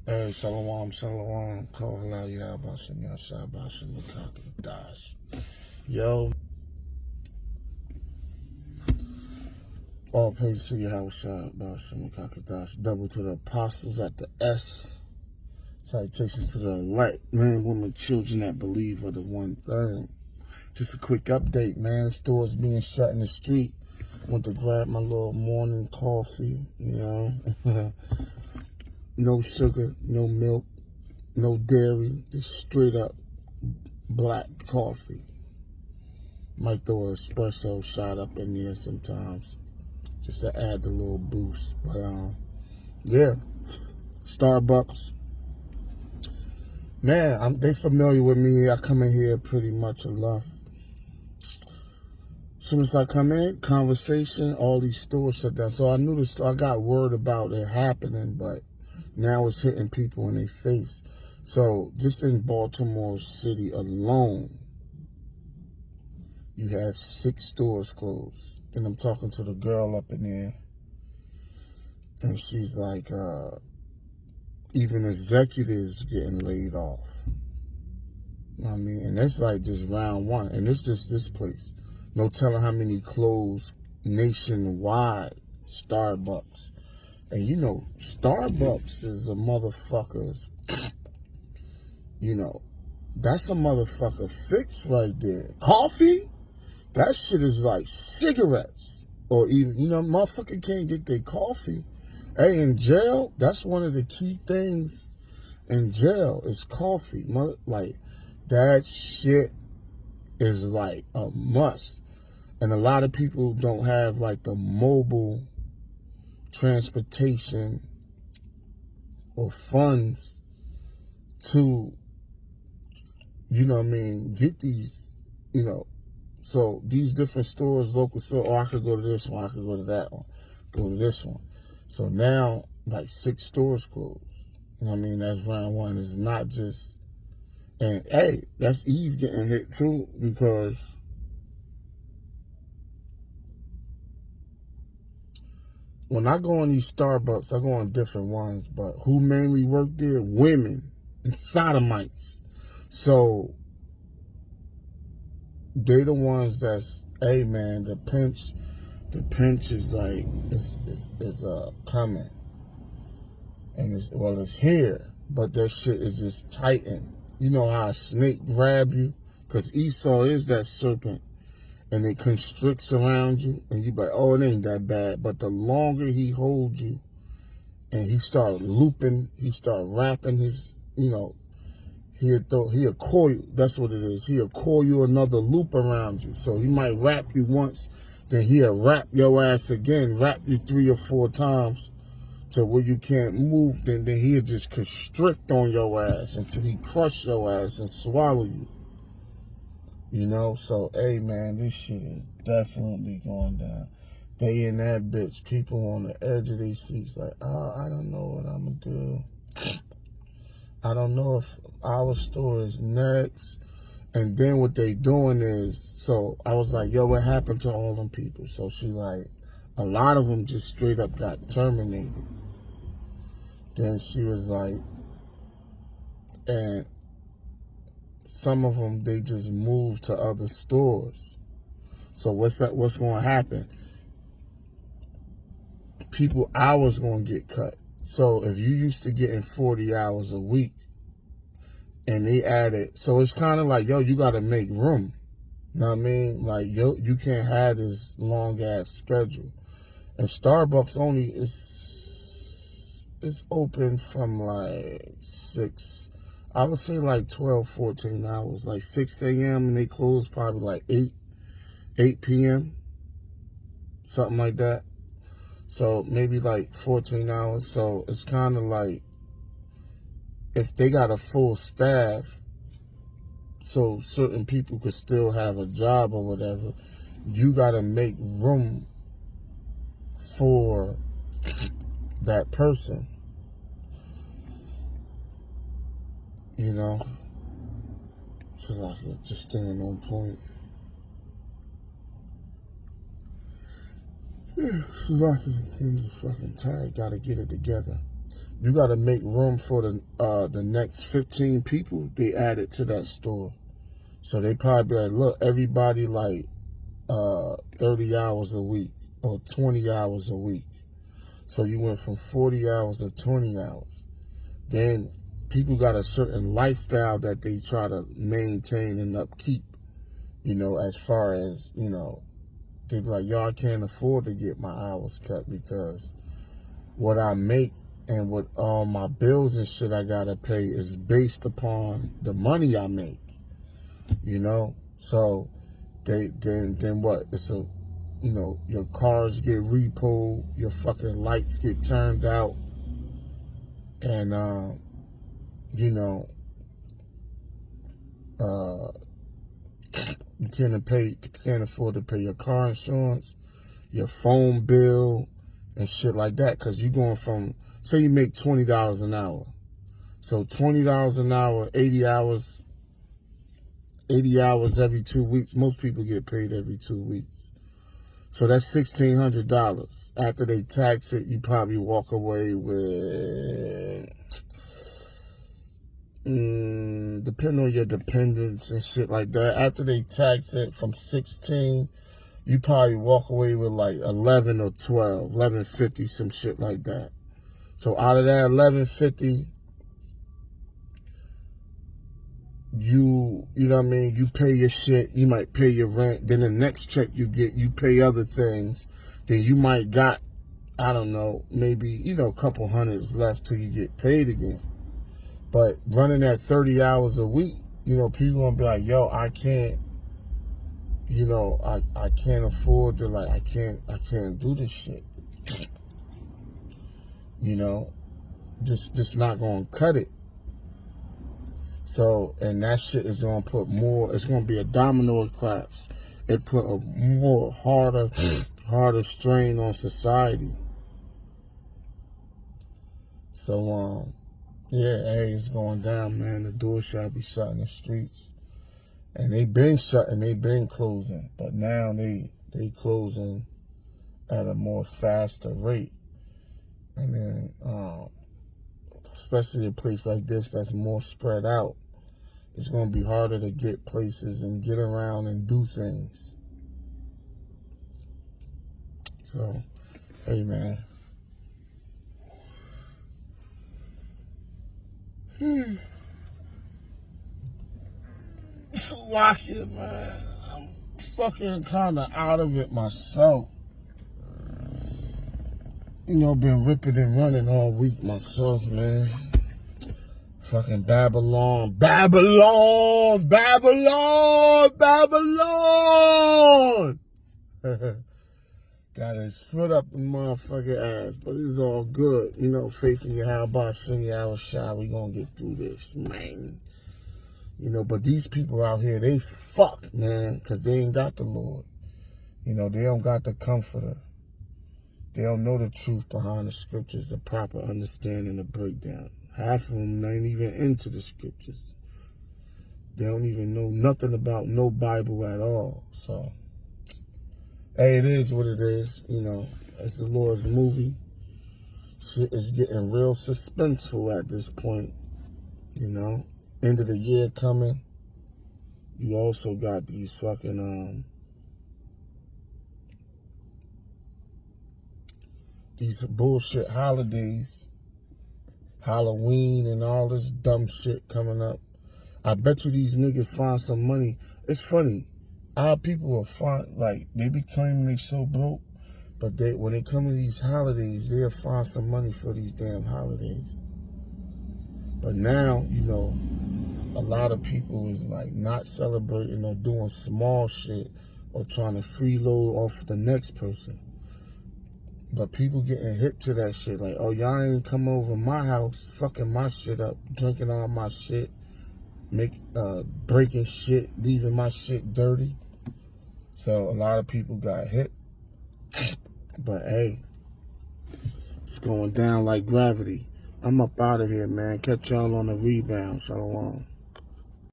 Hey, Shalom, Shalom. Call halal, yeah, about some yasha, about some Mikaki Dash. Yo, all praise to Yahweh Shah, about some Mikaki Dash. Double to the apostles at the S. Salutations to the elect, men, women, children that believe are the 1/3. Just a quick update, man. Stores being shut in the street. Went to grab my little morning coffee, No sugar, no milk, no dairy, just straight up black coffee. Might throw an espresso shot up in there sometimes, just to add the little boost. But yeah, Starbucks, man, they familiar with me. I come in here pretty much enough. As soon as I come in, conversation, all these stores shut down. So I knew this. I got word about it happening, but now it's hitting people in their face. So just in Baltimore City alone, you have 6 stores closed. And I'm talking to the girl up in there, and she's like, even executives getting laid off. You know what I mean? And that's like just round one. And it's just this place. No telling how many closed nationwide. Starbucks. And you know, Starbucks is a motherfucker's, that's a motherfucker fix right there. Coffee? That shit is like cigarettes. Or even, motherfucker can't get their coffee. Hey, in jail, that's one of the key things in jail is coffee. Like, that shit is like a must. And a lot of people don't have like the mobile transportation or funds to, get these, So these different stores, local store, I could go to this one, I could go to that one, go to this one. So now, like 6 stores closed. You know what I mean? That's round one. It's not just, and hey, that's Eve getting hit too, because when I go on these Starbucks, I go on different ones, but who mainly work there? Women and sodomites. So they the ones that's, hey man, the pinch is like, is coming. And it's here, but that shit is just tightened. You know how a snake grab you? Because Esau is that serpent, and it constricts around you, and you be like, oh, it ain't that bad. But the longer he holds you, and he start looping, he start wrapping his, he'll coil, that's what it is. He'll coil you another loop around you. So he might wrap you once, then he'll wrap your ass again, wrap you 3 or 4 times to where you can't move, then he'll just constrict on your ass until he crush your ass and swallow you. So, hey man, this shit is definitely going down. They in that bitch, people on the edge of their seats like, oh, I don't know what I'm gonna do. I don't know if our store is next. And then what they doing is, so I was like, yo, what happened to all them people? So she like, a lot of them just straight up got terminated. Then she was like, and some of them, they just moved to other stores. So what's going to happen? People hours going to get cut. So if you used to getting 40 hours a week and they added, so it's kind of like, yo, you got to make room. You know what I mean? Like, yo, you can't have this long ass schedule. And Starbucks only is open from like 6, I would say like 12, 14 hours, like 6 a.m. and they close probably like 8 p.m., something like that. So maybe like 14 hours. So it's kind of like, if they got a full staff, so certain people could still have a job or whatever, you got to make room for that person, so like just staying on point. Yeah, so like I'm fucking tired, gotta get it together. you got to make room for the next 15 people they added to that store. So they probably be like, look, everybody like 30 hours a week or 20 hours a week. So you went from 40 hours to 20 hours. Then people got a certain lifestyle that they try to maintain and upkeep, you know, as far as, you know, they be like, yo, I can't afford to get my hours cut because what I make and what all my bills and shit I gotta pay is based upon the money I make, you know? So then what? It's a, you know, your cars get repoed, your fucking lights get turned out, and you know, you can't afford to pay your car insurance, your phone bill, and shit like that. Cause you going from, say you make $20 an hour, so $20 an hour, 80 hours every 2 weeks. Most people get paid every 2 weeks. So that's $1,600. After they tax it, you probably walk away with, depending on your dependents and shit like that. After they tax it from 16, you probably walk away with like 11 or 12, 1150, some shit like that. So out of that 1150, you know what I mean, you pay your shit, you might pay your rent, then the next check you get, you pay other things, then you might got, I don't know, maybe, you know, a couple hundreds left till you get paid again. But running at 30 hours a week, you know, people gonna be like, yo, I can't, you know, I can't afford to, like, I can't do this shit. You know, just not gonna cut it. So, and that shit is gonna put more, it's gonna be a domino collapse. It put a more harder strain on society. So, yeah, hey, it's going down, man. The door shall be shut in the streets. And they been shutting, they been closing. But now they closing at a more faster rate. And then, especially a place like this that's more spread out, it's going to be harder to get places and get around and do things. So, hey, man. It's a lot here, man. I'm fucking kind of out of it myself. You know, been ripping and running all week myself, man. Fucking Babylon. Got his foot up the motherfucking ass, but it's all good. You know, faith in Yahweh, Shem Yahweh Shai, we gonna get through this, man. You know, but these people out here, they fucked, man, because they ain't got the Lord. You know, they don't got the Comforter. They don't know the truth behind the scriptures, the proper understanding, the breakdown. Half of them ain't even into the scriptures. They don't even know nothing about no Bible at all. So, hey, it is what it is. You know, it's the Lord's movie. Shit is getting real suspenseful at this point. You know, end of the year coming. You also got these fucking, these bullshit holidays, Halloween and all this dumb shit coming up. I bet you these niggas find some money. It's funny. Our people will find, like, they be claiming they so broke, but when they come to these holidays, they'll find some money for these damn holidays. But now, you know, a lot of people is like not celebrating or doing small shit or trying to freeload off the next person. But people getting hip to that shit. Like, oh, y'all ain't come over my house, fucking my shit up, drinking all my shit, breaking shit, leaving my shit dirty. So a lot of people got hit. But hey, it's going down like gravity. I'm up out of here, man. Catch y'all on the rebound. Shalom.